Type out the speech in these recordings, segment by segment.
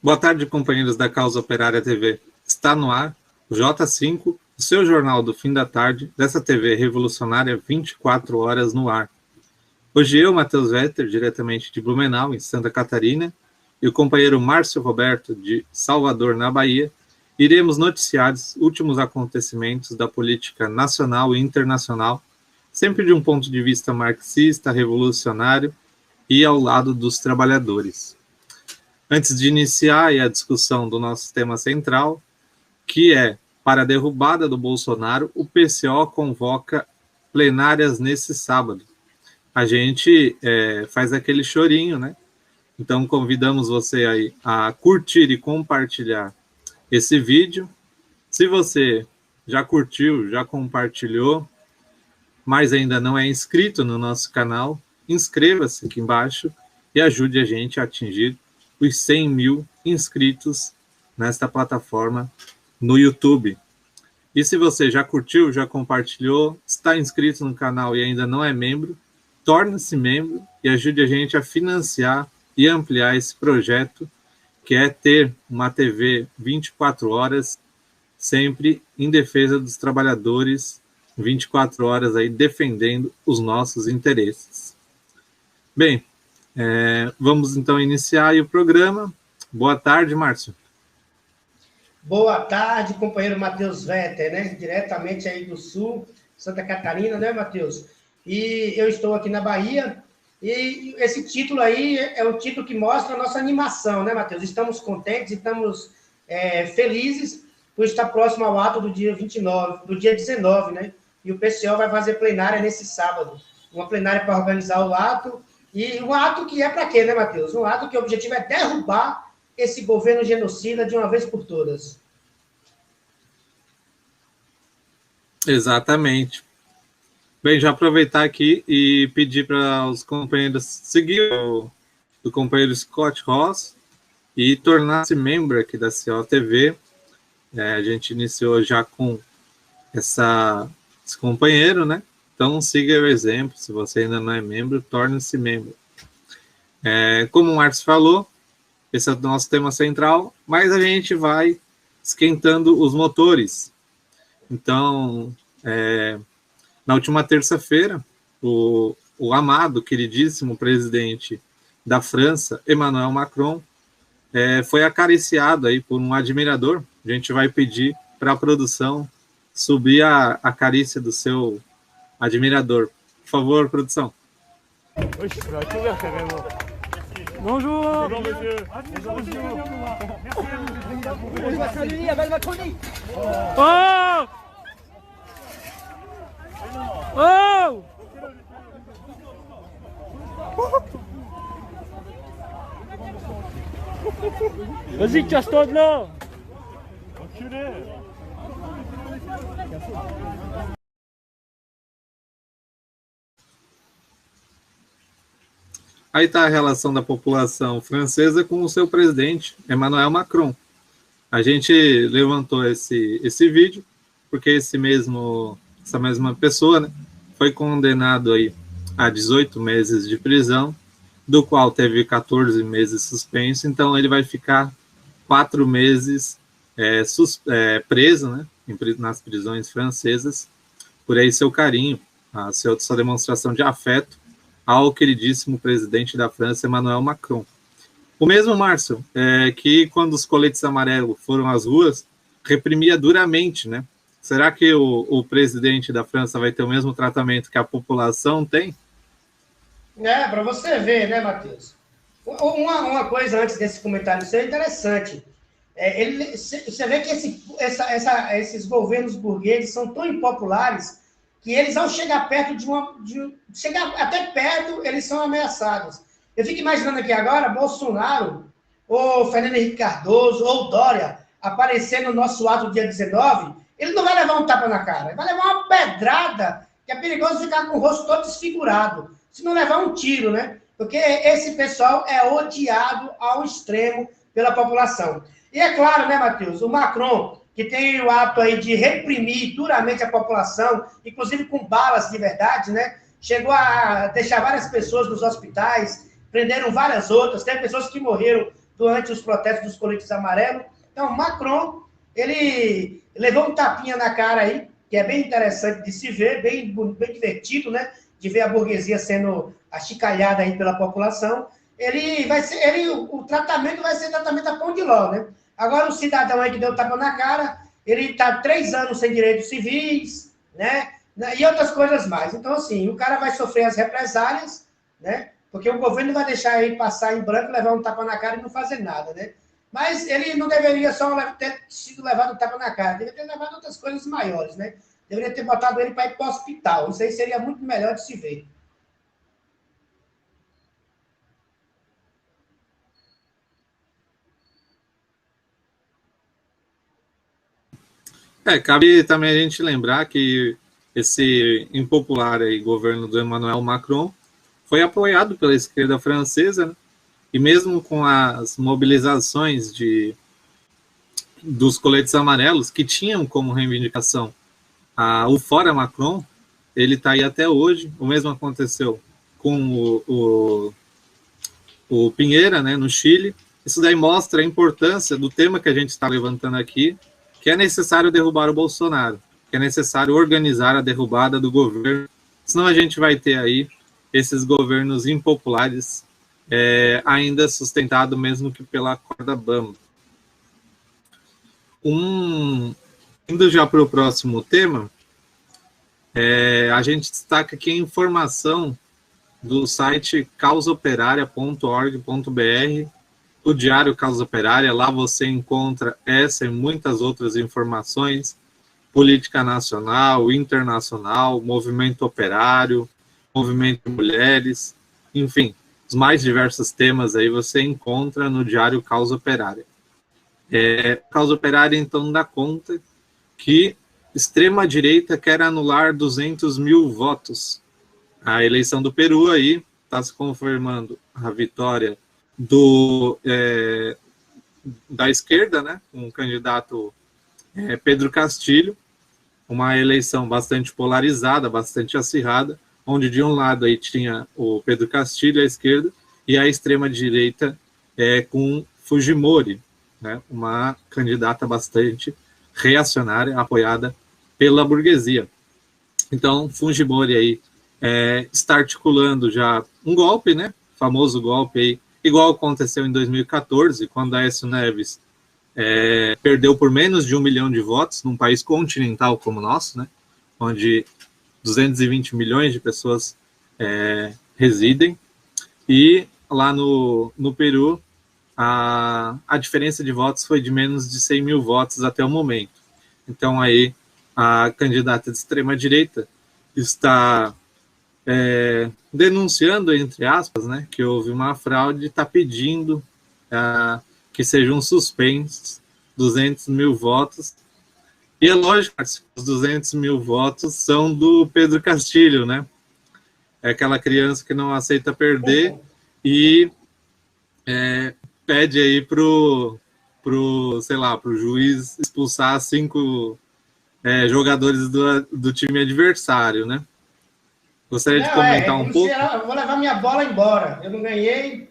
Boa tarde, companheiros da Causa Operária TV. Está no ar o J5, o seu jornal do fim da tarde, dessa TV revolucionária 24 horas no ar. Hoje eu, Matheus Vetter, diretamente de Blumenau, em Santa Catarina, e o companheiro Márcio Roberto, de Salvador, na Bahia, iremos noticiar os últimos acontecimentos da política nacional e internacional, sempre de um ponto de vista marxista, revolucionário e ao lado dos trabalhadores. Antes de iniciar a discussão do nosso tema central, que é, para a derrubada do Bolsonaro, o PCO convoca plenárias nesse sábado. A gente faz aquele chorinho, né? Então convidamos você aí a curtir e compartilhar esse vídeo. Se você já curtiu, já compartilhou, mas ainda não é inscrito no nosso canal, inscreva-se aqui embaixo e ajude a gente a atingir os 100 mil inscritos nesta plataforma no YouTube. E se você já curtiu, já compartilhou, está inscrito no canal e ainda não é membro, torne-se membro e ajude a gente a financiar e ampliar esse projeto, que é ter uma TV 24 horas, sempre em defesa dos trabalhadores, 24 horas aí defendendo os nossos interesses. Bem, vamos então iniciar aí o programa. Boa tarde, Márcio. Boa tarde, companheiro Matheus Vetter, né? Diretamente aí do Sul, Santa Catarina, né, Matheus? E eu estou aqui na Bahia, e esse título aí é um título que mostra a nossa animação, né, Matheus? Estamos contentes, estamos felizes por estar próximo ao ato do dia 29, do dia 19, né? E o PCO vai fazer plenária nesse sábado. Uma plenária para organizar o ato, e um ato que é para quê, né, Matheus? Um ato que o objetivo é derrubar esse governo genocida de uma vez por todas. Exatamente. Bem, já aproveitar aqui e pedir para os companheiros seguir o companheiro Scott Ross e tornar-se membro aqui da COTV. A gente iniciou já com esse companheiro, né? Então siga o exemplo. Se você ainda não é membro, torne-se membro. Como o Márcio falou, esse é o nosso tema central, mas a gente vai esquentando os motores. Então, na última terça-feira, o amado, queridíssimo presidente da França, Emmanuel Macron, foi acariciado aí por um admirador. A gente vai pedir para a produção subir a carícia do seu admirador. Por favor, produção. Bonjour. Bonjour, monsieur. Bonjour, monsieur. Oh! Oh! Vas-y, casse-toi de là. Enculé. Aí está a relação da população francesa com o seu presidente, Emmanuel Macron. A gente levantou esse vídeo porque essa mesma pessoa, né, foi condenado aí a 18 meses de prisão, do qual teve 14 meses suspenso, então ele vai ficar 4 meses preso, né, nas prisões francesas, por aí seu carinho, a sua demonstração de afeto ao queridíssimo presidente da França, Emmanuel Macron. O mesmo Márcio, que quando os coletes amarelos foram às ruas, reprimia duramente, né? Será que o presidente da França vai ter o mesmo tratamento que a população tem? Para você ver, né, Matheus? Uma coisa antes desse comentário, isso é interessante. Você vê que esses governos burgueses são tão impopulares que eles, ao chegar perto chegar até perto, eles são ameaçados. Eu fico imaginando aqui agora, Bolsonaro, ou Fernando Henrique Cardoso, ou Dória, aparecer no nosso ato dia 19, ele não vai levar um tapa na cara, ele vai levar uma pedrada, que é perigoso ficar com o rosto todo desfigurado, se não levar um tiro, né? Porque esse pessoal é odiado ao extremo pela população. E é claro, né, Matheus, o Macron, que tem o ato aí de reprimir duramente a população, inclusive com balas de verdade, né? Chegou a deixar várias pessoas nos hospitais, prenderam várias outras, tem pessoas que morreram durante os protestos dos coletes amarelos. Então, Macron, ele levou um tapinha na cara aí, que é bem interessante de se ver, bem divertido, né? De ver a burguesia sendo achicalhada aí pela população. O tratamento vai ser tratamento a pão de ló, né? Agora, o cidadão aí que deu tapa na cara, ele está 3 anos sem direitos civis, né? E outras coisas mais. Então, assim, o cara vai sofrer as represálias, né? Porque o governo vai deixar ele passar em branco, levar um tapa na cara e não fazer nada, né? Mas ele não deveria só ter sido levado um tapa na cara, deveria ter levado outras coisas maiores, né? Deveria ter botado ele para ir para o hospital. Isso aí seria muito melhor de se ver. Cabe também a gente lembrar que esse impopular aí, governo do Emmanuel Macron foi apoiado pela esquerda francesa, né? E mesmo com as mobilizações dos coletes amarelos, que tinham como reivindicação o Fora Macron, ele está aí até hoje. O mesmo aconteceu com o Pinheira, né, no Chile. Isso daí mostra a importância do tema que a gente está levantando aqui, que é necessário derrubar o Bolsonaro, que é necessário organizar a derrubada do governo, senão a gente vai ter aí esses governos impopulares ainda sustentado mesmo que pela corda bamba. Indo já para o próximo tema, a gente destaca aqui a informação do site causaoperária.org.br, o Diário Causa Operária. Lá você encontra essa e muitas outras informações, política nacional, internacional, movimento operário, movimento de mulheres, enfim, os mais diversos temas aí você encontra no Diário Causa Operária. Causa Operária, então, dá conta que extrema-direita quer anular 200 mil votos. A eleição do Peru aí está se confirmando a vitória da esquerda, né, um candidato Pedro Castilho, uma eleição bastante polarizada, bastante acirrada, onde de um lado aí tinha o Pedro Castilho, à esquerda, e a extrema-direita com Fujimori, né, uma candidata bastante reacionária, apoiada pela burguesia. Então, Fujimori aí está articulando já um golpe, né, famoso golpe aí, igual aconteceu em 2014, quando Aécio Neves perdeu por menos de 1 milhão de votos, num país continental como o nosso, né, onde 220 milhões de pessoas residem, e lá no Peru a diferença de votos foi de menos de 100 mil votos até o momento. Então aí a candidata de extrema-direita está denunciando, entre aspas, né, que houve uma fraude, está pedindo que sejam suspensos 200 mil votos. E é lógico que os 200 mil votos são do Pedro Castilho, né? É aquela criança que não aceita perder e pede aí pro juiz expulsar 5 jogadores do time adversário, né? Gostaria de comentar um pouco? Eu vou levar minha bola embora. Eu não ganhei.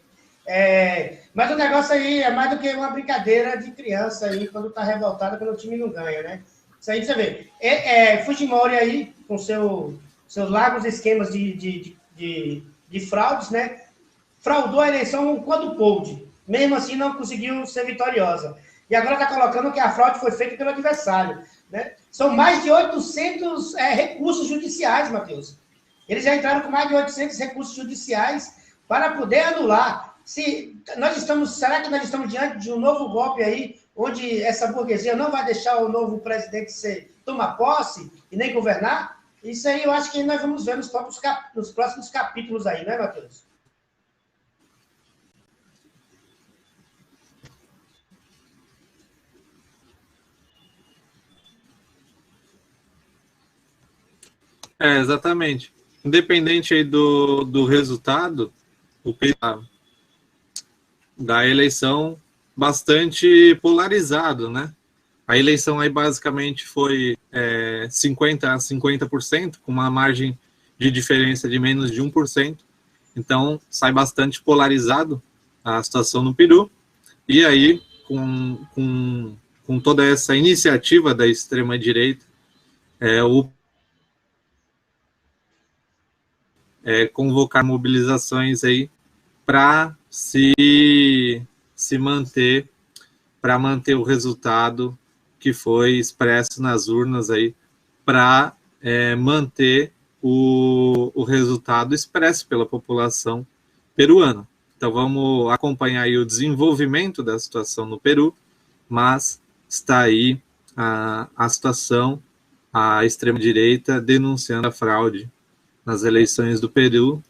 Mas o negócio aí é mais do que uma brincadeira de criança aí, quando tá revoltada, quando o time não ganha, né? Isso aí você vê. Fujimori aí, com seus largos esquemas de fraudes, né? Fraudou a eleição quando pôde. Mesmo assim, não conseguiu ser vitoriosa. E agora está colocando que a fraude foi feita pelo adversário, né? São mais de 800 recursos judiciais, Matheus. Eles já entraram com mais de 800 recursos judiciais para poder anular. Será que nós estamos diante de um novo golpe aí, onde essa burguesia não vai deixar o novo presidente tomar posse e nem governar? Isso aí eu acho que nós vamos ver nos próximos capítulos aí, né, Matheus? Exatamente. Independente aí do resultado, da eleição bastante polarizado, né? A eleição aí basicamente foi 50% a 50%, com uma margem de diferença de menos de 1%. Então, sai bastante polarizado a situação no Peru. E aí, com toda essa iniciativa da extrema-direita, convocar mobilizações aí para se manter, para manter o resultado que foi expresso nas urnas aí, para manter o resultado expresso pela população peruana. Então vamos acompanhar aí o desenvolvimento da situação no Peru, mas está aí a situação, a extrema-direita denunciando a fraude nas eleições do Peru,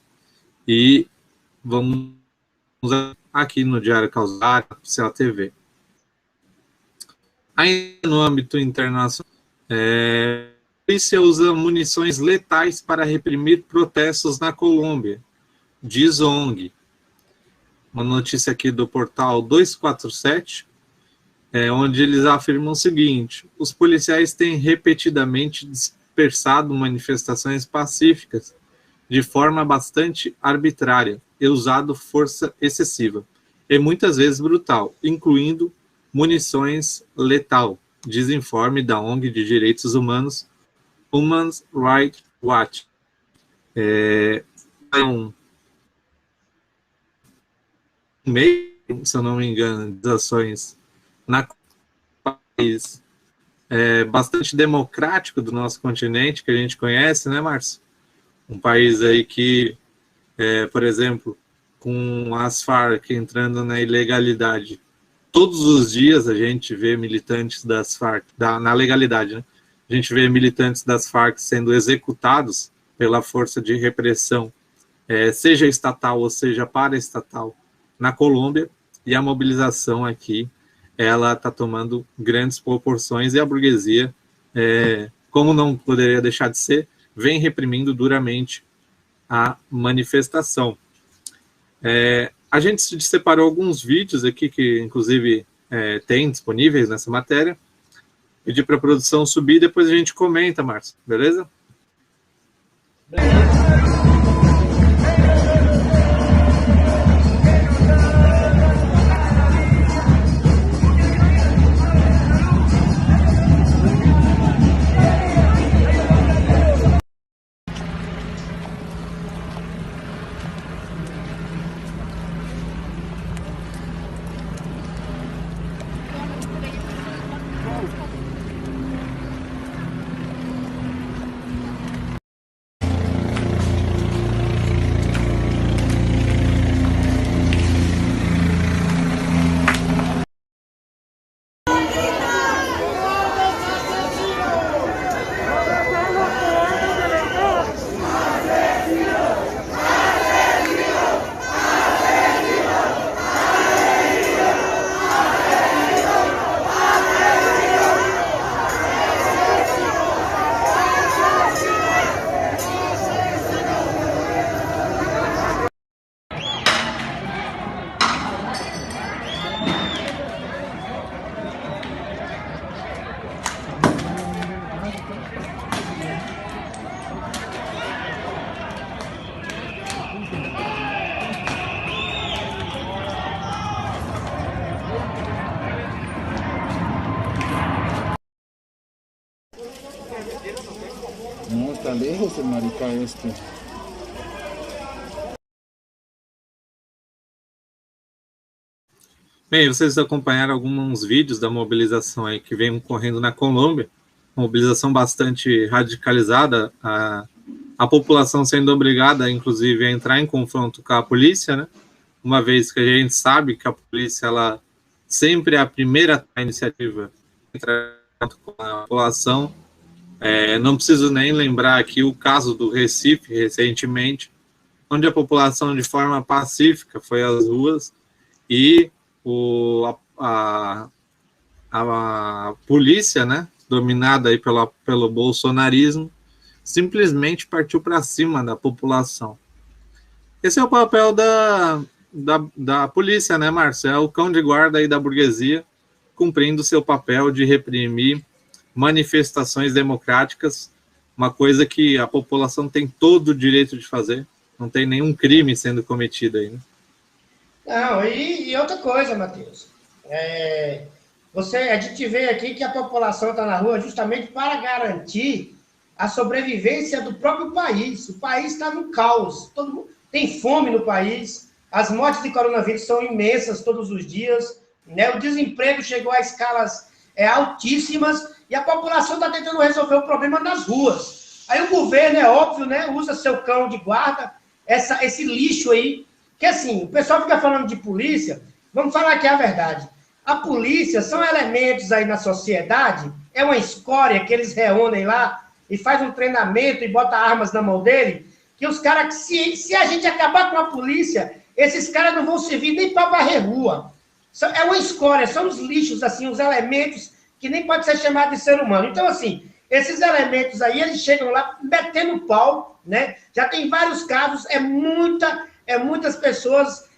e vamos aqui no Diário Causar, Oficial TV. Ainda no âmbito internacional, a polícia usa munições letais para reprimir protestos na Colômbia, diz ONG. Uma notícia aqui do portal 247, onde eles afirmam o seguinte: os policiais têm repetidamente dispersado manifestações pacíficas de forma bastante arbitrária e usado força excessiva, e muitas vezes brutal, incluindo munições letal, diz informe da ONG de Direitos Humanos Human Rights Watch. Um meio, se eu não me engano, das ações na país bastante democrático do nosso continente, que a gente conhece, né, Márcio? Um país aí que, por exemplo, com as Farc entrando na ilegalidade, todos os dias a gente vê militantes das Farc, na legalidade, né? A gente vê militantes das Farc sendo executados pela força de repressão, seja estatal ou seja paraestatal, na Colômbia, e a mobilização aqui, ela está tomando grandes proporções, e a burguesia, como não poderia deixar de ser, vem reprimindo duramente a manifestação. A gente separou alguns vídeos aqui, que inclusive tem disponíveis nessa matéria. Pedir para a produção subir, depois a gente comenta, Márcio, beleza? Beleza. No, está lejos el marica este. Bem, vocês acompanharam alguns vídeos da mobilização aí que vem ocorrendo na Colômbia, mobilização bastante radicalizada, a população sendo obrigada, inclusive, a entrar em confronto com a polícia, né? Uma vez que a gente sabe que a polícia, ela sempre é a primeira iniciativa entrar com a população. Não preciso nem lembrar aqui o caso do Recife, recentemente, onde a população, de forma pacífica, foi às ruas e a polícia, né, dominada aí pelo bolsonarismo, simplesmente partiu para cima da população. Esse é o papel da polícia, né, Márcio? É o cão de guarda aí da burguesia, cumprindo seu papel de reprimir manifestações democráticas, uma coisa que a população tem todo o direito de fazer, não tem nenhum crime sendo cometido aí, né? Não, e outra coisa, Matheus. A gente vê aqui que a população está na rua justamente para garantir a sobrevivência do próprio país. O país está no caos, todo mundo tem fome no país, as mortes de coronavírus são imensas todos os dias, né? O desemprego chegou a escalas altíssimas e a população está tentando resolver o problema nas ruas. Aí o governo, é óbvio, né, usa seu cão de guarda, esse lixo aí, que assim, o pessoal fica falando de polícia, vamos falar aqui a verdade. A polícia são elementos aí na sociedade, é uma escória que eles reúnem lá e faz um treinamento e bota armas na mão dele, que os caras, se a gente acabar com a polícia, esses caras não vão servir nem para varrer rua. É uma escória, são os lixos, assim, os elementos que nem pode ser chamado de ser humano. Então, assim, esses elementos aí, eles chegam lá metendo pau, né? Já tem vários casos, muitas pessoas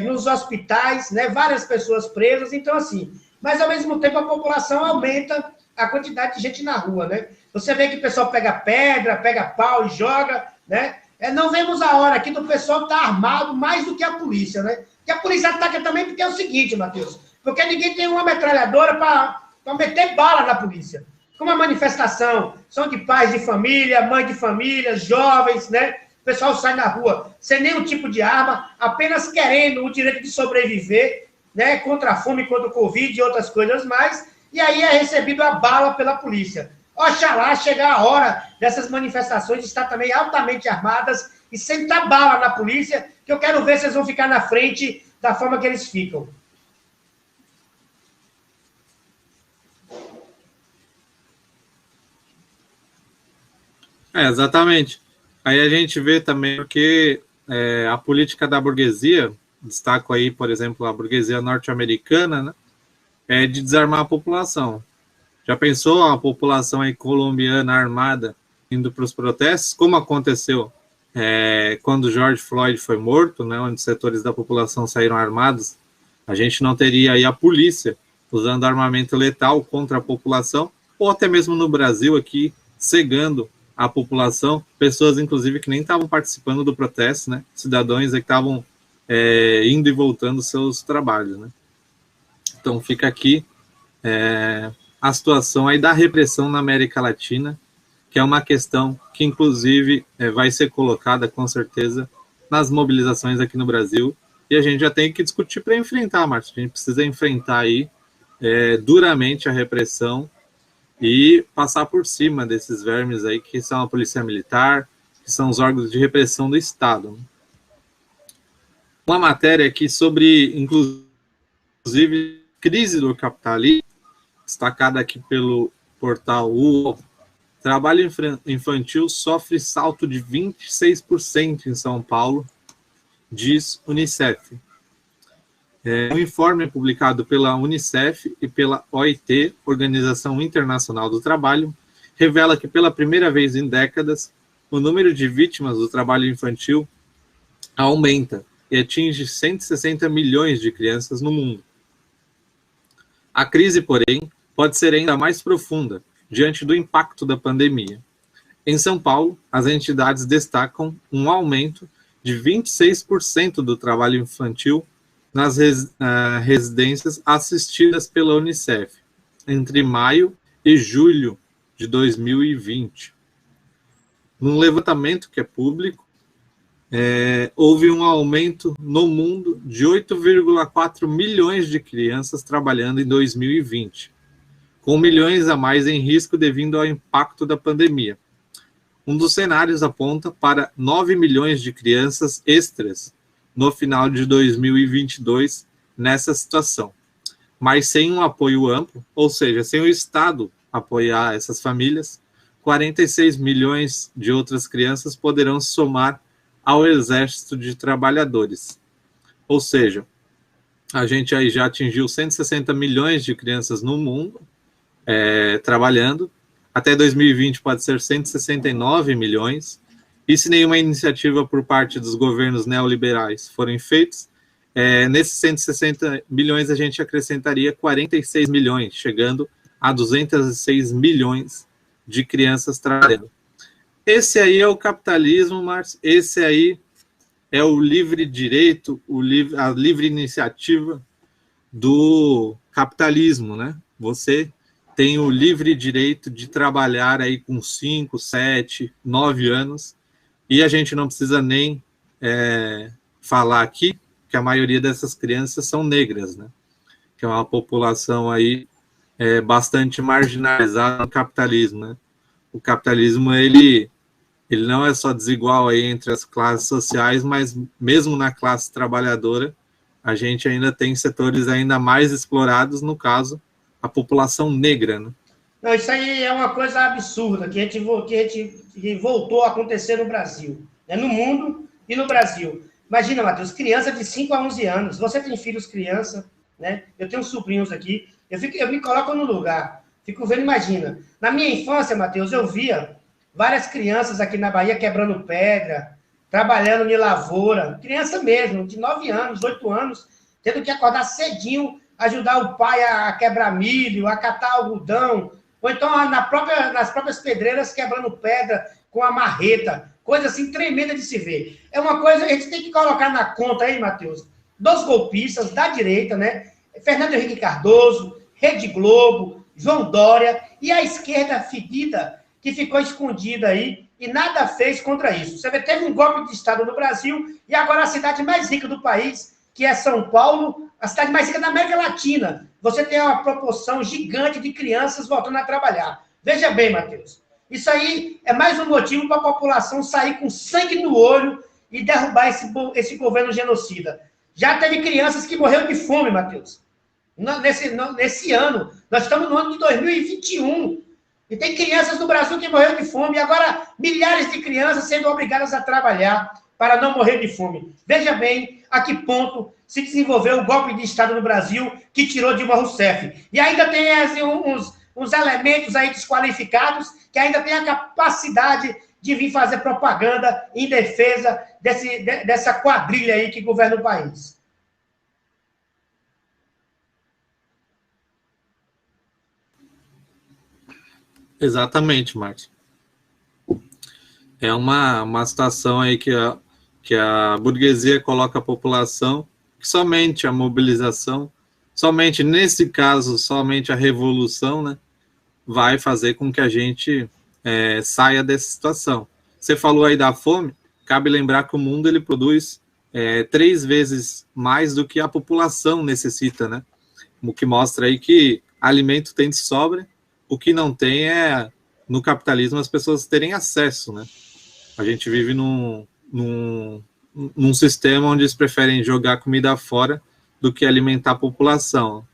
nos hospitais, né? Várias pessoas presas, então, assim, mas ao mesmo tempo a população aumenta a quantidade de gente na rua, né? Você vê que o pessoal pega pedra, pega pau e joga, né? Não vemos a hora aqui do pessoal estar armado mais do que a polícia, né? Que a polícia ataca também porque é o seguinte, Matheus, porque ninguém tem uma metralhadora para meter bala na polícia. Como a manifestação são de pais de família, mãe de família, jovens, né? O pessoal sai na rua sem nenhum tipo de arma, apenas querendo o direito de sobreviver, né? Contra a fome, contra o Covid e outras coisas mais, e aí é recebido a bala pela polícia. Oxalá chegar a hora dessas manifestações de estar também altamente armadas e sentar bala na polícia, que eu quero ver se eles vão ficar na frente da forma que eles ficam. Exatamente. Aí a gente vê também que a política da burguesia, destaco aí, por exemplo, a burguesia norte-americana, né, é de desarmar a população. Já pensou a população aí colombiana armada indo para os protestos, como aconteceu quando George Floyd foi morto, né, onde setores da população saíram armados? A gente não teria aí a polícia usando armamento letal contra a população, ou até mesmo no Brasil aqui, cegando a população, pessoas inclusive que nem estavam participando do protesto, né, cidadãos que estavam indo e voltando seus trabalhos, né. Então fica aqui a situação aí da repressão na América Latina, que é uma questão que, inclusive, vai ser colocada, com certeza, nas mobilizações aqui no Brasil, e a gente já tem que discutir para enfrentar, Márcio. A gente precisa enfrentar aí duramente a repressão e passar por cima desses vermes aí, que são a Polícia Militar, que são os órgãos de repressão do Estado. Uma matéria aqui sobre, inclusive, crise do capitalismo, destacada aqui pelo portal UOL. Trabalho infantil sofre salto de 26% em São Paulo, diz Unicef. Um informe publicado pela Unicef e pela OIT, Organização Internacional do Trabalho, revela que pela primeira vez em décadas, o número de vítimas do trabalho infantil aumenta e atinge 160 milhões de crianças no mundo. A crise, porém, pode ser ainda mais profunda diante do impacto da pandemia. Em São Paulo, as entidades destacam um aumento de 26% do trabalho infantil nas residências assistidas pela Unicef, entre maio e julho de 2020. Num levantamento que é público, houve um aumento no mundo de 8,4 milhões de crianças trabalhando em 2020, com milhões a mais em risco devido ao impacto da pandemia. Um dos cenários aponta para 9 milhões de crianças extras no final de 2022 nessa situação. Mas sem um apoio amplo, ou seja, sem o Estado apoiar essas famílias, 46 milhões de outras crianças poderão se somar ao exército de trabalhadores. Ou seja, a gente aí já atingiu 160 milhões de crianças no mundo trabalhando. Até 2020 pode ser 169 milhões. E se nenhuma iniciativa por parte dos governos neoliberais forem feitas, nesses 160 milhões a gente acrescentaria 46 milhões, chegando a 206 milhões de crianças trabalhando. Esse aí é o capitalismo, Márcio. Esse aí é o livre direito, a livre iniciativa do capitalismo, né? Você tem o livre direito de trabalhar aí com 5, 7, 9 anos, e a gente não precisa nem falar aqui que a maioria dessas crianças são negras, né? Que é uma população aí bastante marginalizada no capitalismo, né? O capitalismo, ele não é só desigual aí entre as classes sociais, mas mesmo na classe trabalhadora, a gente ainda tem setores ainda mais explorados, no caso, a população negra, né? Não, isso aí é uma coisa absurda que voltou a acontecer no Brasil, né? No mundo e no Brasil. Imagina, Matheus, criança de 5 a 11 anos. Você tem filhos criança, né? Eu tenho sobrinhos aqui. Eu me coloco no lugar. Fico vendo, imagina. Na minha infância, Matheus, eu via várias crianças aqui na Bahia quebrando pedra, trabalhando em lavoura. Criança mesmo, de 9 anos, 8 anos, tendo que acordar cedinho, ajudar o pai a quebrar milho, a catar algodão, ou então nas próprias pedreiras quebrando pedra com a marreta. Coisa assim tremenda de se ver. É uma coisa que a gente tem que colocar na conta aí, Matheus, dos golpistas da direita, né? Fernando Henrique Cardoso, Rede Globo, João Dória e a esquerda fedida que ficou escondida aí e nada fez contra isso. Você vê, teve um golpe de Estado no Brasil e agora a cidade mais rica do país, que é São Paulo, a cidade mais rica da América Latina, você tem uma proporção gigante de crianças voltando a trabalhar. Veja bem, Matheus, isso aí é mais um motivo para a população sair com sangue no olho e derrubar esse governo genocida. Já teve crianças que morreram de fome, Matheus. Nesse ano, nós estamos no ano de 2021, e tem crianças no Brasil que morreram de fome, e agora milhares de crianças sendo obrigadas a trabalhar para não morrer de fome. Veja bem a que ponto se desenvolveu o golpe de Estado no Brasil que tirou Dilma Rousseff. E ainda tem assim, uns elementos aí desqualificados que ainda têm a capacidade de vir fazer propaganda em defesa dessa quadrilha aí que governa o país. Exatamente, Márcio. É uma situação aí que a burguesia coloca a população, que somente a mobilização, somente nesse caso, somente a revolução, né, vai fazer com que a gente saia dessa situação. Você falou aí da fome, cabe lembrar que o mundo ele produz 3 vezes mais do que a população necessita, né? O que mostra aí que alimento tem de sobra, o que não tem é, no capitalismo, as pessoas terem acesso, né? A gente vive num sistema onde eles preferem jogar comida fora do que alimentar a população.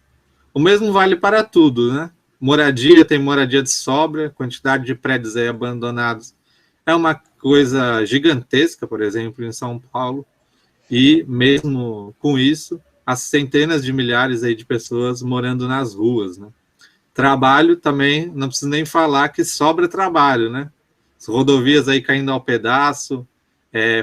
O mesmo vale para tudo, né? Moradia, tem moradia de sobra, quantidade de prédios aí abandonados é uma coisa gigantesca, por exemplo, em São Paulo, e mesmo com isso, as centenas de milhares aí de pessoas morando nas ruas, né? Trabalho também, não preciso nem falar que sobra trabalho, né? As rodovias aí caindo ao pedaço,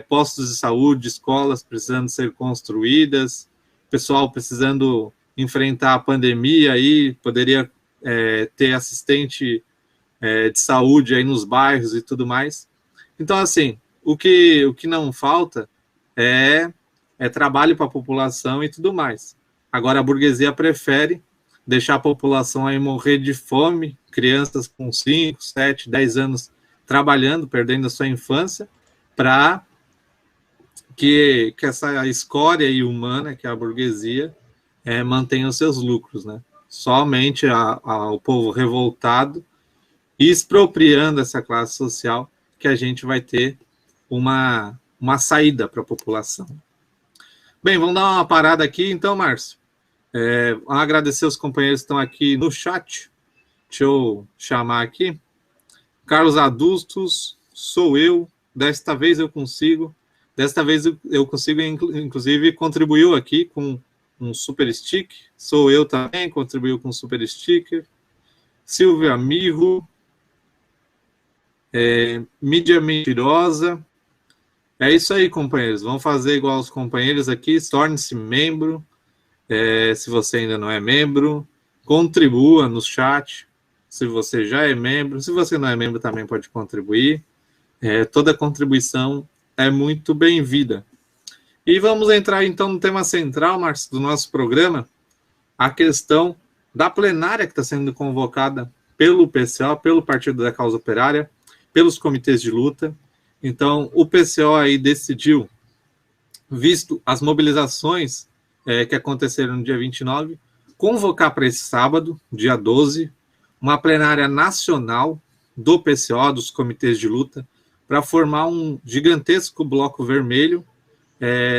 postos de saúde, escolas precisando ser construídas, pessoal precisando enfrentar a pandemia aí, poderia ter assistente de saúde aí nos bairros e tudo mais. Então, assim, o que não falta é trabalho para a população e tudo mais. Agora, a burguesia prefere deixar a população aí morrer de fome, crianças com 5, 7, 10 anos trabalhando, perdendo a sua infância, para que essa escória aí humana, que é a burguesia, mantenha os seus lucros, né? Somente o povo revoltado e expropriando essa classe social que a gente vai ter uma saída para a população. Bem, vamos dar uma parada aqui, então, Márcio. Agradecer os companheiros que estão aqui no chat. Deixa eu chamar aqui. Carlos Adustos, sou eu. Desta vez eu consigo. Desta vez eu consigo, inclusive, contribuiu aqui com um super stick. Sou eu também, contribuiu com um super sticker. Silvia Mirro. Mídia Mentirosa. É isso aí, companheiros. Vamos fazer igual os companheiros aqui. Torne-se membro. Se você ainda não é membro, contribua no chat. Se você já é membro, se você não é membro, também pode contribuir. Toda contribuição é muito bem-vinda. E vamos entrar, então, no tema central, Márcio, do nosso programa, a questão da plenária que está sendo convocada pelo PCO, pelo Partido da Causa Operária, pelos comitês de luta. Então, o PCO aí decidiu, visto as mobilizações que aconteceram no dia 29, convocar para esse sábado, dia 12, uma plenária nacional do PCO, dos comitês de luta, para formar um gigantesco bloco vermelho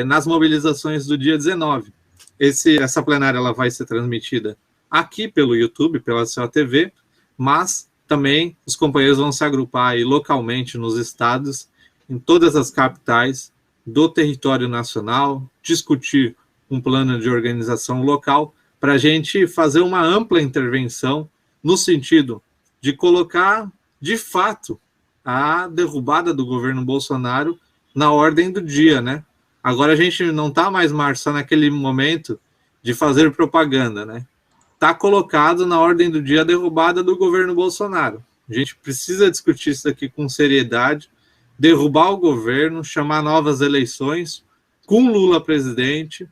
nas mobilizações do dia 19. Essa plenária ela vai ser transmitida aqui pelo YouTube, pela CO TV, mas também os companheiros vão se agrupar aí localmente nos estados, em todas as capitais do território nacional, discutir um plano de organização local para a gente fazer uma ampla intervenção no sentido de colocar, de fato, a derrubada do governo Bolsonaro na ordem do dia, né? Agora a gente não está mais marchando naquele momento de fazer propaganda, né? Está colocado na ordem do dia a derrubada do governo Bolsonaro. A gente precisa discutir isso aqui com seriedade, derrubar o governo, chamar novas eleições, com Lula presidente,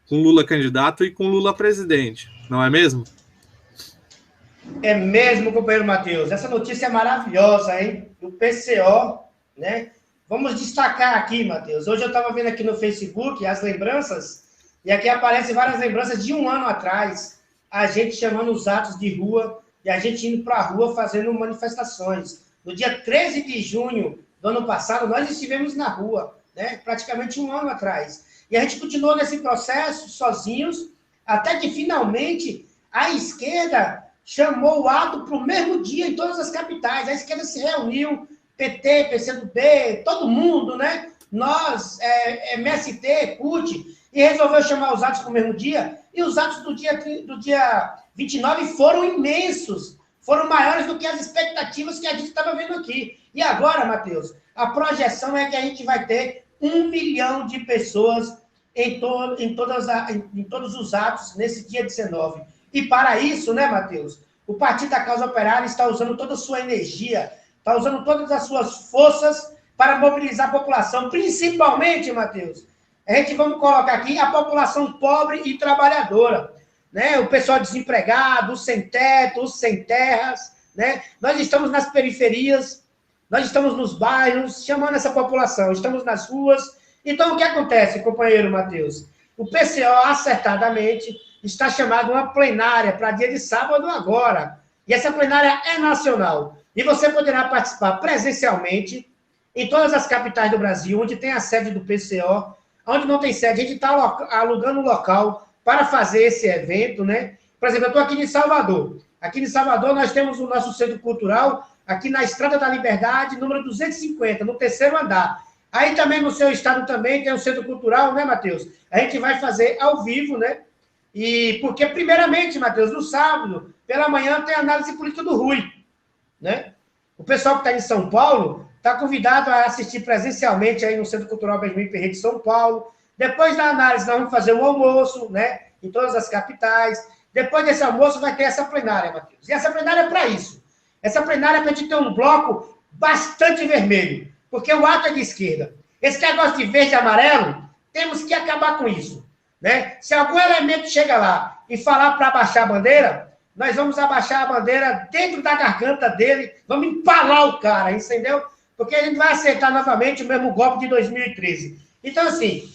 com Lula candidato e com Lula presidente, não é mesmo? É mesmo, companheiro Matheus. Essa notícia é maravilhosa, hein? Do PCO, né? Vamos destacar aqui, Matheus. Hoje eu estava vendo aqui no Facebook as lembranças, e aqui aparecem várias lembranças de um ano atrás, a gente chamando os atos de rua e a gente indo para a rua fazendo manifestações. No dia 13 de junho do ano passado, nós estivemos na rua, né? Praticamente um ano atrás. E a gente continuou nesse processo sozinhos, até que finalmente a esquerda chamou o ato para o mesmo dia em todas as capitais. A esquerda se reuniu, PT, PCdoB, todo mundo, né? Nós, MST, CUT, e resolveu chamar os atos para o mesmo dia. E os atos do dia 29 foram imensos, foram maiores do que as expectativas que a gente estava vendo aqui. E agora, Matheus, a projeção é que a gente vai ter 1 milhão de pessoas em todos os atos nesse dia 19. E para isso, né, Matheus, o Partido da Causa Operária está usando toda a sua energia, está usando todas as suas forças para mobilizar a população, principalmente, Matheus, a gente vamos colocar aqui a população pobre e trabalhadora, né? O pessoal desempregado, os sem teto, os sem terras, né? Nós estamos nas periferias, nós estamos nos bairros, chamando essa população, estamos nas ruas. Então, o que acontece, companheiro Matheus? O PCO, acertadamente, está chamando uma plenária para dia de sábado agora. E essa plenária é nacional. E você poderá participar presencialmente em todas as capitais do Brasil, onde tem a sede do PCO. Onde não tem sede, a gente está alugando um local para fazer esse evento, né? Por exemplo, eu estou aqui em Salvador. Aqui em Salvador nós temos o nosso centro cultural, aqui na Estrada da Liberdade, número 250, no 3º andar. Aí também no seu estado também tem um centro cultural, né, Matheus? A gente vai fazer ao vivo, né? E porque, primeiramente, Matheus, no sábado, pela manhã, tem a análise política do Rui, né? O pessoal que está em São Paulo está convidado a assistir presencialmente aí no Centro Cultural Benjamin Ferreira de São Paulo. Depois da análise, nós vamos fazer um almoço, né? Em todas as capitais. Depois desse almoço, vai ter essa plenária, Matheus. E essa plenária é para isso. Essa plenária é para a gente ter um bloco bastante vermelho, porque o ato é de esquerda. Esse negócio de verde e amarelo, temos que acabar com isso, né? Se algum elemento chega lá e falar para abaixar a bandeira, nós vamos abaixar a bandeira dentro da garganta dele, vamos empalar o cara, entendeu? Porque a gente vai acertar novamente o mesmo golpe de 2013. Então, assim,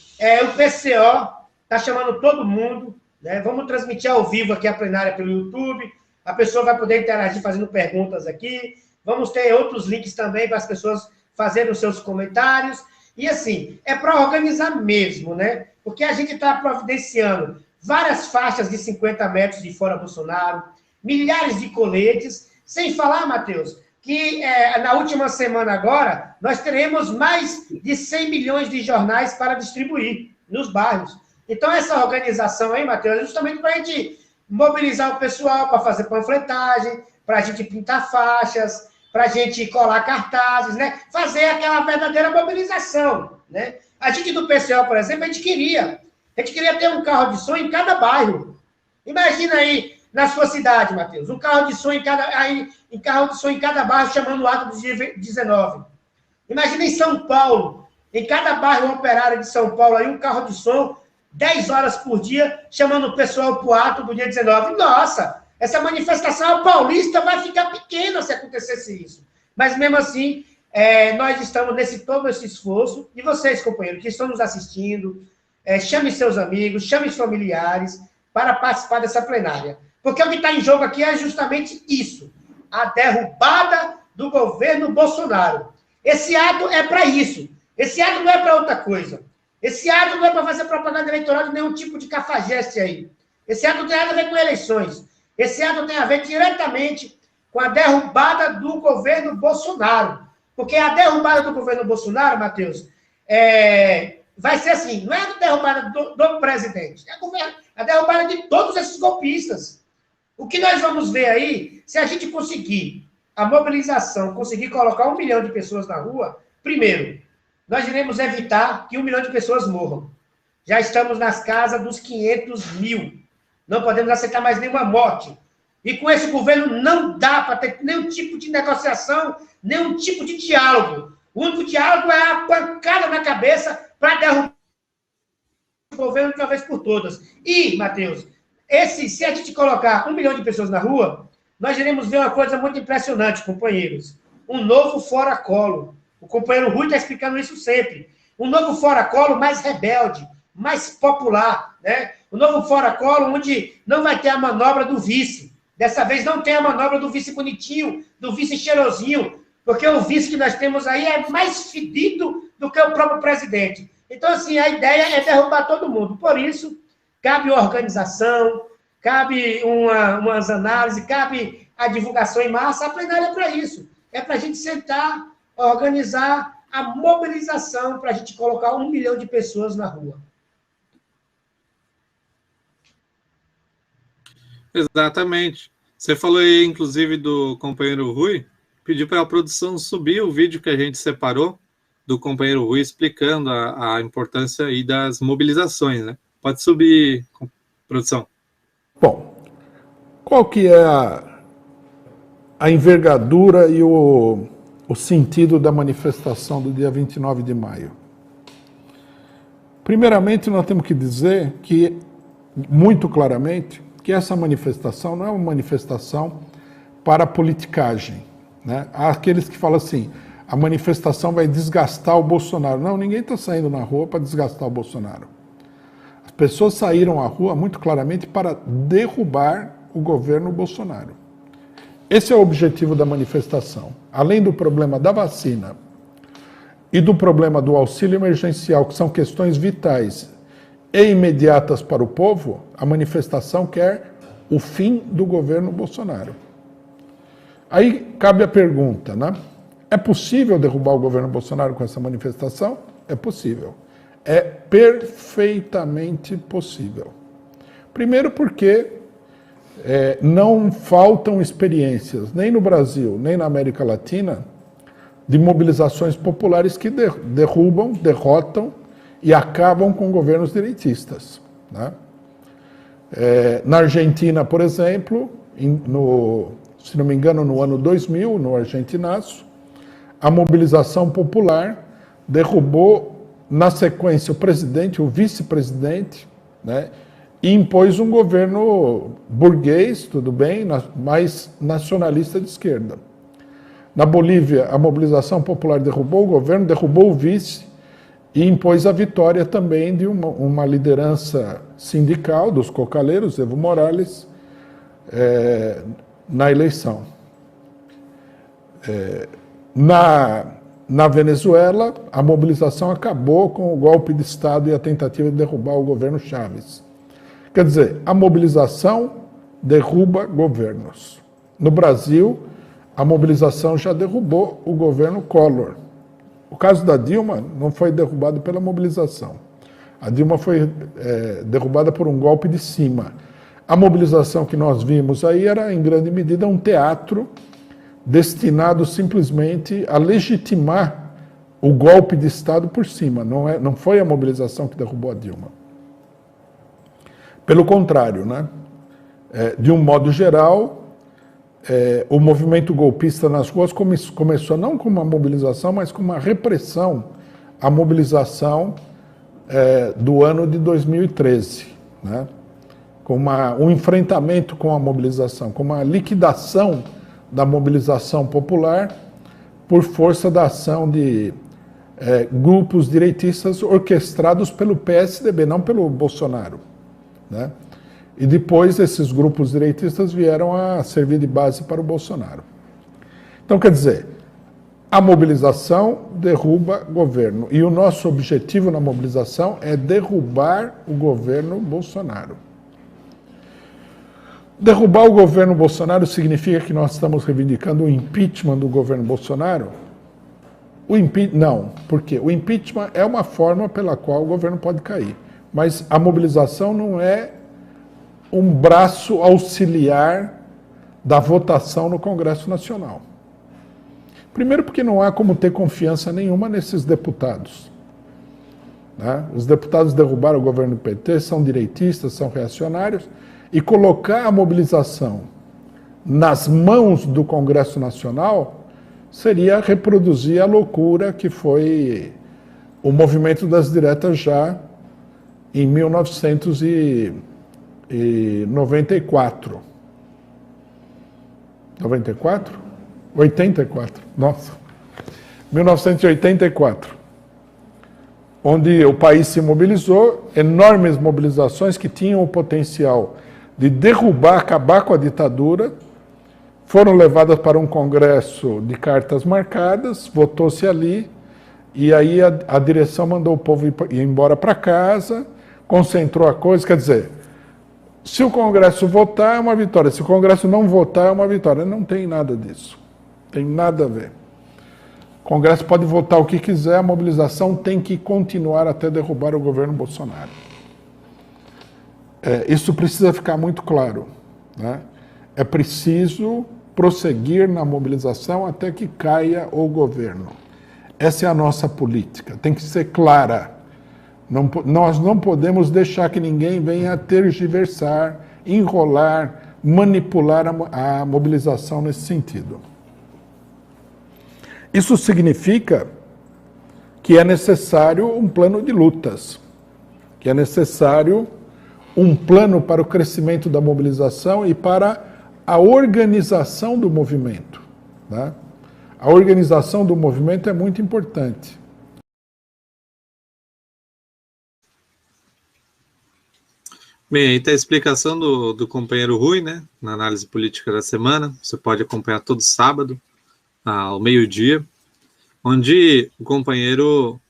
o PCO está chamando todo mundo, né? Vamos transmitir ao vivo aqui a plenária pelo YouTube, a pessoa vai poder interagir fazendo perguntas aqui, vamos ter outros links também para as pessoas fazerem os seus comentários, e assim, é para organizar mesmo, né? Porque a gente está providenciando várias faixas de 50 metros de fora Bolsonaro, milhares de coletes, sem falar, Matheus, que na última semana agora, nós teremos mais de 100 milhões de jornais para distribuir nos bairros. Então, essa organização aí, Matheus, é justamente para a gente mobilizar o pessoal, para fazer panfletagem, para a gente pintar faixas, para a gente colar cartazes, né? Fazer aquela verdadeira mobilização, né? A gente do PCO, por exemplo, a gente queria ter um carro de som em cada bairro. Imagina aí, na sua cidade, Matheus, um carro de som em cada bairro, chamando o ato do dia 19. Imagina em São Paulo, em cada bairro operário de São Paulo, aí um carro de som 10 horas por dia, chamando o pessoal para o ato do dia 19. Nossa, essa manifestação paulista vai ficar pequena se acontecesse isso. Mas, mesmo assim, nós estamos nesse todo esse esforço. E vocês, companheiros, que estão nos assistindo, chame seus amigos, chame os familiares para participar dessa plenária. Porque o que está em jogo aqui é justamente isso, a derrubada do governo Bolsonaro. Esse ato é para isso. Esse ato não é para outra coisa. Esse ato não é para fazer propaganda eleitoral de nenhum tipo de cafajeste aí. Esse ato não tem nada a ver com eleições. Esse ato tem a ver diretamente com a derrubada do governo Bolsonaro. Porque a derrubada do governo Bolsonaro, Matheus, vai ser assim, não é a derrubada do presidente, é a derrubada de todos esses golpistas. O que nós vamos ver aí, se a gente conseguir a mobilização, conseguir colocar 1 milhão de pessoas na rua, primeiro, nós iremos evitar que 1 milhão de pessoas morram. Já estamos nas casas dos 500 mil. Não podemos aceitar mais nenhuma morte. E com esse governo não dá para ter nenhum tipo de negociação, nenhum tipo de diálogo. O único diálogo é a pancada na cabeça para derrubar o governo de uma vez por todas. E, Matheus, se a gente colocar 1 milhão de pessoas na rua, nós iremos ver uma coisa muito impressionante, companheiros. Um novo fora-colo. O companheiro Rui está explicando isso sempre. Um novo fora-colo mais rebelde, mais popular, né? Um novo fora-colo onde não vai ter a manobra do vice. Dessa vez não tem a manobra do vice bonitinho, do vice cheirosinho, porque o vice que nós temos aí é mais fedido do que o próprio presidente. Então, assim, a ideia é derrubar todo mundo. Por isso, cabe organização, cabe umas análises, cabe a divulgação em massa. A plenária é para isso. É para a gente sentar, organizar a mobilização para a gente colocar 1 milhão de pessoas na rua. Exatamente. Você falou aí, inclusive, do companheiro Rui, pediu para a produção subir o vídeo que a gente separou do companheiro Rui explicando a importância aí das mobilizações, né? Pode subir, produção. Bom, qual que é a envergadura e o sentido da manifestação do dia 29 de maio? Primeiramente, nós temos que dizer que, muito claramente, que essa manifestação não é uma manifestação para politicagem, né? Há aqueles que falam assim, a manifestação vai desgastar o Bolsonaro. Não, ninguém está saindo na rua para desgastar o Bolsonaro. As pessoas saíram à rua muito claramente para derrubar o governo Bolsonaro. Esse é o objetivo da manifestação. Além do problema da vacina e do problema do auxílio emergencial, que são questões vitais e imediatas para o povo, a manifestação quer o fim do governo Bolsonaro. Aí cabe a pergunta, né? É possível derrubar o governo Bolsonaro com essa manifestação? É possível. É perfeitamente possível. Primeiro porque não faltam experiências, nem no Brasil, nem na América Latina, de mobilizações populares que derrubam, derrotam e acabam com governos direitistas, né? Na Argentina, por exemplo, se não me engano, no ano 2000, no Argentinaço, a mobilização popular derrubou, na sequência, o presidente, o vice-presidente, né, e impôs um governo burguês, tudo bem, mas nacionalista de esquerda. Na Bolívia, a mobilização popular derrubou o governo, derrubou o vice e impôs a vitória também de uma liderança sindical dos cocaleiros, Evo Morales, na eleição. Na Venezuela, a mobilização acabou com o golpe de Estado e a tentativa de derrubar o governo Chávez. Quer dizer, a mobilização derruba governos. No Brasil, a mobilização já derrubou o governo Collor. O caso da Dilma não foi derrubado pela mobilização. A Dilma foi derrubada por um golpe de cima. A mobilização que nós vimos aí era, em grande medida, um teatro destinado simplesmente a legitimar o golpe de Estado por cima. Não foi a mobilização que derrubou a Dilma. Pelo contrário, né? De um modo geral, o movimento golpista nas ruas começou não com uma mobilização, mas com uma repressão à mobilização do ano de 2013, né? Com um enfrentamento com a mobilização, com uma liquidação da mobilização popular por força da ação de grupos direitistas orquestrados pelo PSDB, não pelo Bolsonaro, né? E depois esses grupos direitistas vieram a servir de base para o Bolsonaro. Então, quer dizer, a mobilização derruba governo. E o nosso objetivo na mobilização é derrubar o governo Bolsonaro. Derrubar o governo Bolsonaro significa que nós estamos reivindicando o impeachment do governo Bolsonaro? Não, porque o impeachment é uma forma pela qual o governo pode cair. Mas a mobilização não é um braço auxiliar da votação no Congresso Nacional. Primeiro porque não há como ter confiança nenhuma nesses deputados, né? Os deputados derrubaram o governo do PT, são direitistas, são reacionários, e colocar a mobilização nas mãos do Congresso Nacional seria reproduzir a loucura que foi o movimento das diretas já em 1994. 94? 84, nossa. 1984. Onde o país se mobilizou, enormes mobilizações que tinham o potencial de derrubar, acabar com a ditadura, foram levadas para um congresso de cartas marcadas, votou-se ali, e aí a direção mandou o povo ir embora para casa, concentrou a coisa, quer dizer, se o Congresso votar é uma vitória, se o Congresso não votar é uma vitória. Não tem nada disso, tem nada a ver. O Congresso pode votar o que quiser, a mobilização tem que continuar até derrubar o governo Bolsonaro. Isso precisa ficar muito claro, né? É preciso prosseguir na mobilização até que caia o governo. Essa é a nossa política, tem que ser clara. Nós não podemos deixar que ninguém venha tergiversar, enrolar, manipular a mobilização nesse sentido. Isso significa que é necessário um plano de lutas, que é necessário um plano para o crescimento da mobilização e para a organização do movimento, né? A organização do movimento é muito importante. Bem, aí está a explicação do companheiro Rui, né, na análise política da semana. Você pode acompanhar todo sábado, ao meio-dia, onde o companheiro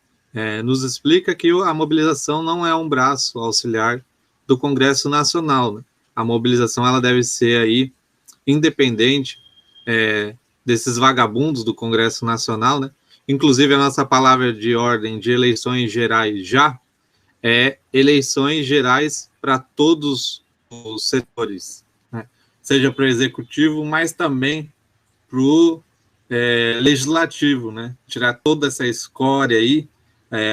nos explica que a mobilização não é um braço auxiliar do Congresso Nacional, né? A mobilização ela deve ser aí independente desses vagabundos do Congresso Nacional, né? Inclusive a nossa palavra de ordem de eleições gerais já é eleições gerais para todos os setores, né? Seja para o executivo, mas também para o legislativo, né? Tirar toda essa escória aí,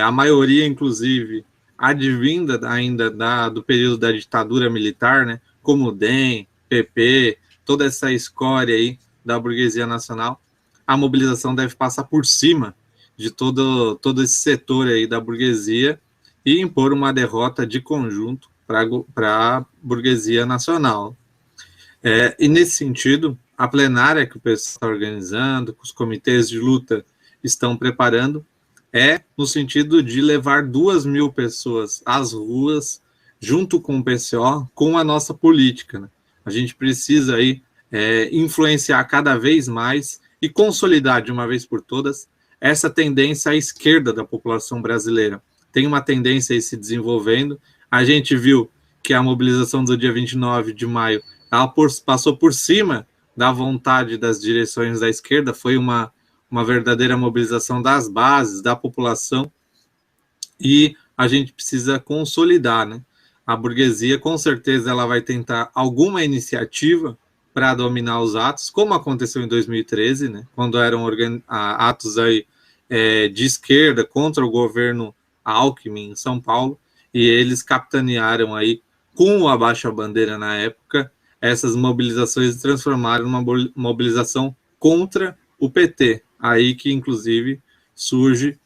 a maioria, inclusive, advinda ainda do período da ditadura militar, né? Como o DEM, PP, toda essa escória aí da burguesia nacional, a mobilização deve passar por cima de todo esse setor aí da burguesia e impor uma derrota de conjunto para a burguesia nacional. E nesse sentido, a plenária que o pessoal está organizando, que os comitês de luta estão preparando, no sentido de levar 2.000 pessoas às ruas, junto com o PCO, com a nossa política, né? A gente precisa aí influenciar cada vez mais e consolidar de uma vez por todas essa tendência à esquerda da população brasileira. Tem uma tendência aí se desenvolvendo. A gente viu que a mobilização do dia 29 de maio ela passou por cima da vontade das direções da esquerda, foi uma verdadeira mobilização das bases, da população, e a gente precisa consolidar, né? A burguesia, com certeza, ela vai tentar alguma iniciativa para dominar os atos, como aconteceu em 2013, né? Quando eram atos aí, de esquerda contra o governo Alckmin em São Paulo, e eles capitanearam aí, com o Abaixa a Bandeira na época, essas mobilizações transformaram numa mobilização contra o PT. Aí que, inclusive, surge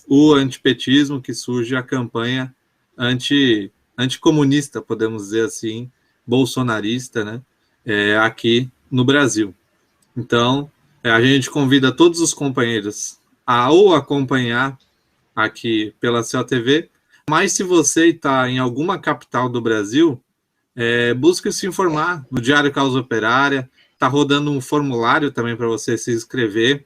o antipetismo, que surge a campanha anticomunista, podemos dizer assim, bolsonarista, né, aqui no Brasil. Então, a gente convida todos os companheiros a ou acompanhar aqui pela COTV, mas se você está em alguma capital do Brasil, busque se informar no Diário Causa Operária, está rodando um formulário também para você se inscrever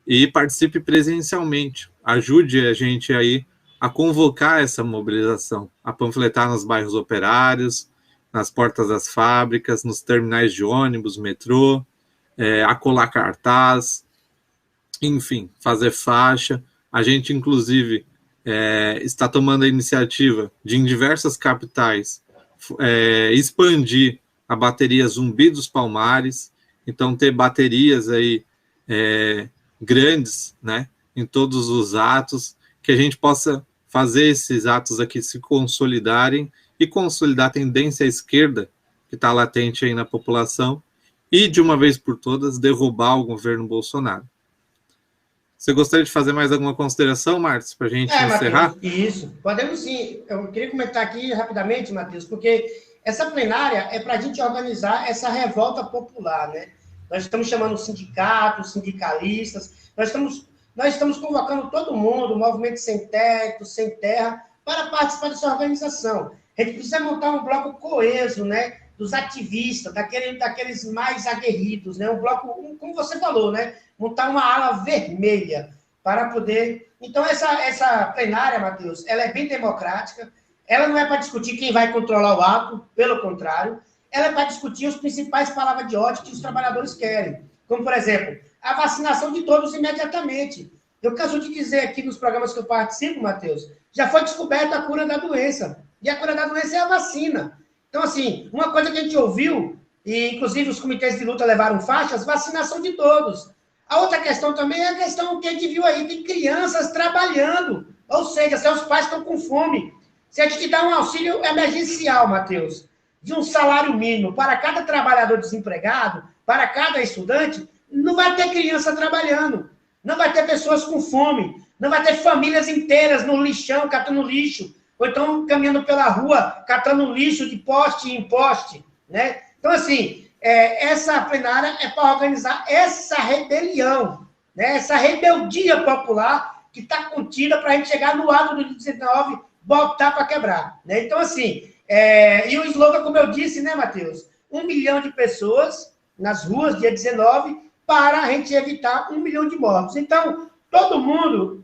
e participe presencialmente. Ajude a gente aí a convocar essa mobilização, a panfletar nos bairros operários, nas portas das fábricas, nos terminais de ônibus, metrô, a colar cartaz, enfim, fazer faixa. A gente, inclusive, está tomando a iniciativa de, em diversas capitais, expandir a bateria Zumbi dos Palmares, então ter baterias aí grandes, né, em todos os atos, que a gente possa fazer esses atos aqui se consolidarem e consolidar a tendência à esquerda que está latente aí na população e, de uma vez por todas, derrubar o governo Bolsonaro. Você gostaria de fazer mais alguma consideração, Márcio, para a gente encerrar? Matheus, isso, podemos sim. Eu queria comentar aqui rapidamente, Matheus, porque essa plenária é para a gente organizar essa revolta popular, né? Nós estamos chamando sindicatos, sindicalistas, nós estamos convocando todo mundo, o movimento sem teto, sem terra, para participar dessa organização. A gente precisa montar um bloco coeso, né, dos ativistas, daqueles mais aguerridos, né, um bloco, como você falou, né, montar uma ala vermelha para poder... Então, essa plenária, Matheus, ela é bem democrática, ela não é para discutir quem vai controlar o ato, pelo contrário, ela é para discutir as principais palavras de ódio que os trabalhadores querem, como, por exemplo, a vacinação de todos imediatamente. Eu canso de dizer aqui nos programas que eu participo, Matheus, já foi descoberta a cura da doença, e a cura da doença é a vacina. Então, assim, uma coisa que a gente ouviu, e inclusive os comitês de luta levaram faixas, vacinação de todos. A outra questão também é a questão que a gente viu aí, tem crianças trabalhando, ou seja, seus pais estão com fome. Se a gente dá um auxílio emergencial, Matheus, de um salário mínimo para cada trabalhador desempregado, para cada estudante, não vai ter criança trabalhando, não vai ter pessoas com fome, não vai ter famílias inteiras no lixão, catando lixo, ou então caminhando pela rua, catando lixo de poste em poste, né? Então, assim, essa plenária é para organizar essa rebelião, né? Essa rebeldia popular que está contida para a gente chegar no ato do 19, botar para quebrar, né? Então, assim, e o slogan, como eu disse, né, Matheus? 1 milhão de pessoas nas ruas, dia 19, para a gente evitar 1 milhão de mortos. Então, todo mundo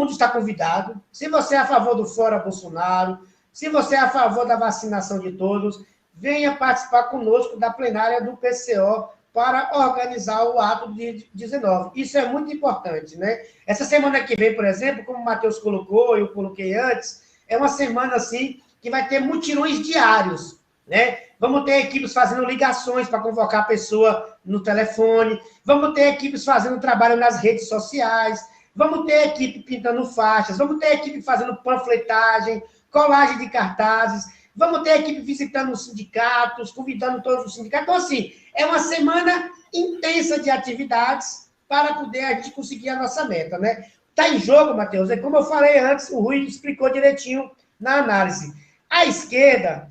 está convidado. Se você é a favor do Fora Bolsonaro, se você é a favor da vacinação de todos, venha participar conosco da plenária do PCO para organizar o ato de 19. Isso é muito importante, né? Essa semana que vem, por exemplo, como o Matheus colocou, eu coloquei antes, é uma semana, assim, que vai ter mutirões diários, né? Vamos ter equipes fazendo ligações para convocar a pessoa no telefone, vamos ter equipes fazendo trabalho nas redes sociais, vamos ter equipe pintando faixas, vamos ter equipe fazendo panfletagem, colagem de cartazes, vamos ter equipe visitando os sindicatos, convidando todos os sindicatos. Então, assim, é uma semana intensa de atividades para poder a gente conseguir a nossa meta, né? Está em jogo, Matheus, como eu falei antes, o Rui explicou direitinho na análise. A esquerda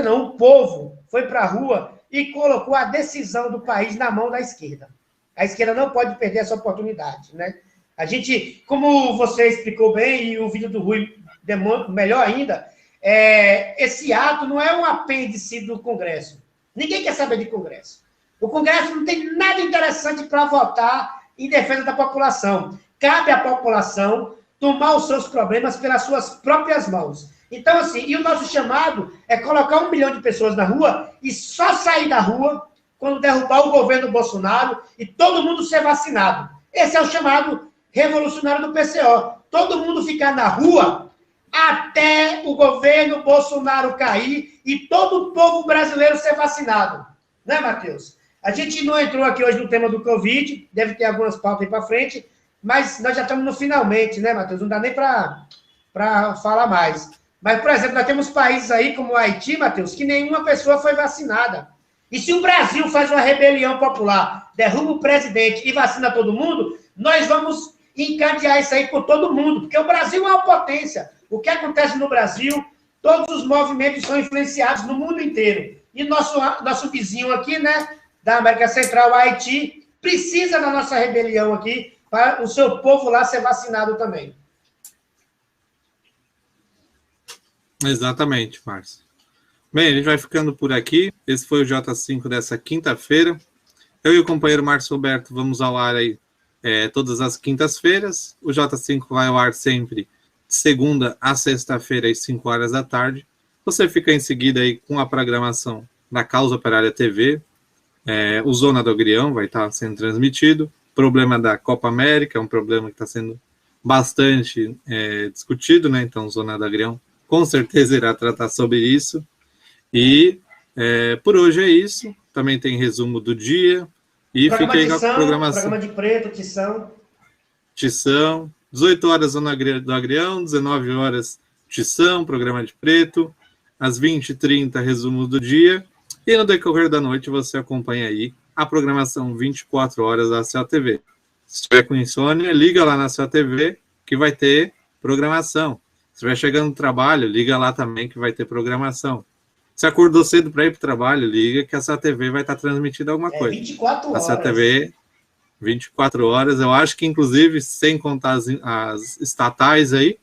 não, o povo foi para a rua e colocou a decisão do país na mão da esquerda. A esquerda não pode perder essa oportunidade, né? A gente, como você explicou bem, e o vídeo do Rui demonstra melhor ainda, esse ato não é um apêndice do Congresso. Ninguém quer saber de Congresso. O Congresso não tem nada interessante para votar em defesa da população. Cabe à população tomar os seus problemas pelas suas próprias mãos. Então, assim, e o nosso chamado é colocar 1 milhão de pessoas na rua e só sair da rua quando derrubar o governo Bolsonaro e todo mundo ser vacinado. Esse é o chamado revolucionário do PCO. Todo mundo ficar na rua até o governo Bolsonaro cair e todo o povo brasileiro ser vacinado. Né, Matheus? A gente não entrou aqui hoje no tema do Covid, deve ter algumas pautas aí para frente, mas nós já estamos no finalmente, né, Matheus? Não dá nem para falar mais. Mas, por exemplo, nós temos países aí como o Haiti, Matheus, que nenhuma pessoa foi vacinada. E se o Brasil faz uma rebelião popular, derruba o presidente e vacina todo mundo, nós vamos encadear isso aí por todo mundo, porque o Brasil é uma potência. O que acontece no Brasil, todos os movimentos são influenciados no mundo inteiro. E nosso vizinho aqui, né, da América Central, Haiti, precisa da nossa rebelião aqui, para o seu povo lá ser vacinado também. Exatamente, Márcio. Bem, a gente vai ficando por aqui. Esse foi o J5 dessa quinta-feira. Eu e o companheiro Márcio Roberto vamos ao ar aí todas as quintas-feiras. O J5 vai ao ar sempre de segunda a sexta-feira, às 5 horas da tarde. Você fica em seguida aí com a programação da Causa Operária TV. O Zona do Agrião vai estar sendo transmitido. Problema da Copa América, é um problema que está sendo bastante discutido, né? Então, Zona do Agrião com certeza irá tratar sobre isso. E por hoje é isso. Também tem resumo do dia. E fica aí com a programação. Programa de preto, Tição. Tição. 18 horas Zona do Agrião, 19 horas Tição, programa de preto. Às 20h30, resumo do dia. E no decorrer da noite você acompanha aí a programação 24 horas da CEL TV. Se estiver com insônia, liga lá na CEL TV que vai ter programação. Se estiver chegando no trabalho, liga lá também que vai ter programação. Se acordou cedo para ir para o trabalho, liga que a CEL TV vai estar transmitindo alguma coisa. 24 horas. A CEL TV, 24 horas. Eu acho que, inclusive, sem contar as estatais aí,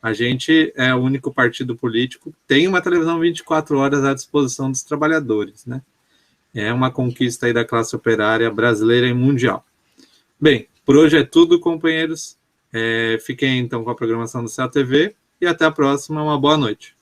a gente é o único partido político que tem uma televisão 24 horas à disposição dos trabalhadores, né? É uma conquista aí da classe operária brasileira e mundial. Bem, por hoje é tudo, companheiros. Fiquem, então, com a programação do CEL TV e até a próxima. Uma boa noite.